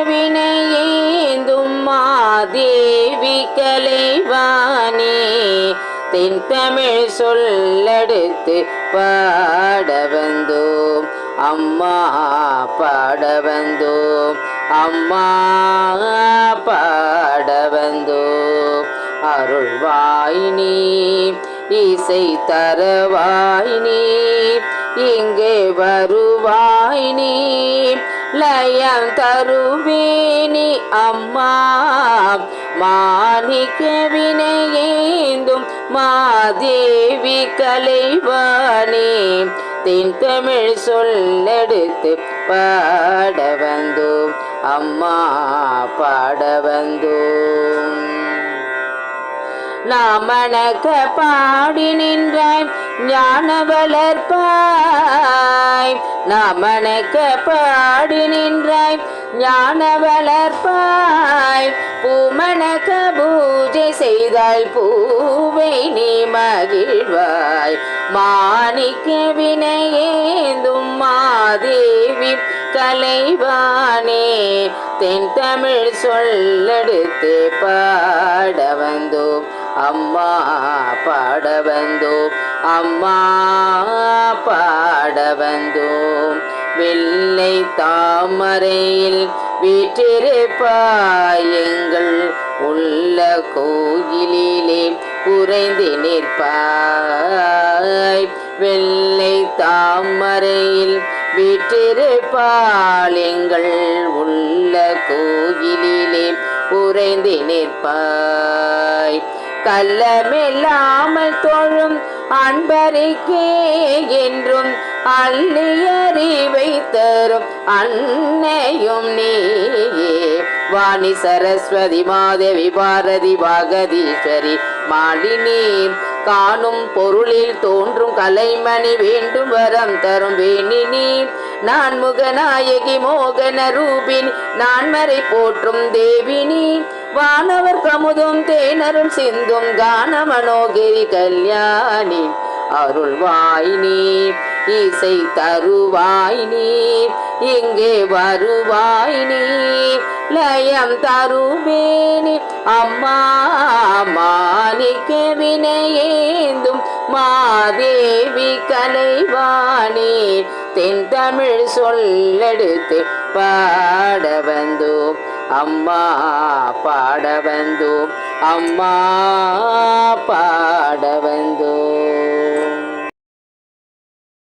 வினையேந்தும் மாதேவி கலைவாணி தென்தமிழ் சொல்லெடுத்து பாட வந்தோம் அம்மா பாட வந்தோம் அம்மா பாட வந்தோம் அருள்வாய் நீ இசை தரவாய் நீ இங்கே வருவாய் நீ லயம் தருவேனி அம்மா மாணிக்க வினையேந்தும் மாதேவி கலைவாணி தென்தமிழ் சொல்லெடுத்து பாட வந்தோம் அம்மா பாட வந்தோம் நாமணக்க பாடி நின்றாய் ஞான வளர்ப்பாய் நாமணக்க பாடி நின்றாய் ஞான வளர்ப்பாய் பூமணக்க பூஜை செய்தால் பூவை நீ மகிழ்வாய் மாணிக்க வினையேந்தும் மாதேவி கலைவாணி தென்தமிழ் சொல்லெடுத்து பாட வந்தோம் அம்மா பாட வந்தோம் அம்மா பாட வந்தோம் வெள்ளை தாமரையில் வீற்றிருப்பாய் எங்கள் உள்ள கோயிலிலே உறைந்து நிற்பாய் வெள்ளை தாமரையில் வீற்றிருப்பாள் எங்கள் உள்ள கோயிலிலே உறைந்து நிற்பாய் கள்ளமில்லாமல் தொழும் அன்பருக்கே என்றும் அள்ளி அறிவை தரும் அன்னையும் நீயே வாணி சரஸ்வதி மாதேவி பாரதி பாகதீஸ்வரி மாலினி காணும் பொருளில் தோன்றும் கலைமணி வேண்டும் வரம் தரும் வேணினி நான் முகநாயகி மோகன ரூபினி நான் மறை போற்றும் தேவினி வானவர் கமுதும் தேனரும் சிந்தும் கான மனோகிரி கல்யாணி அருள்வாய் நீ இசை தருவாய் நீ இங்கே வருவாய் நீ லயம் தருவேனி அம்மா மாணிக்க வினையேந்தும் மாதேவி கலைவாணி தென்தமிழ் சொல்லெடுத்து பாட வந்தோம் அம்மா பாட வந்தோம் அம்மா பாட வந்தோம்.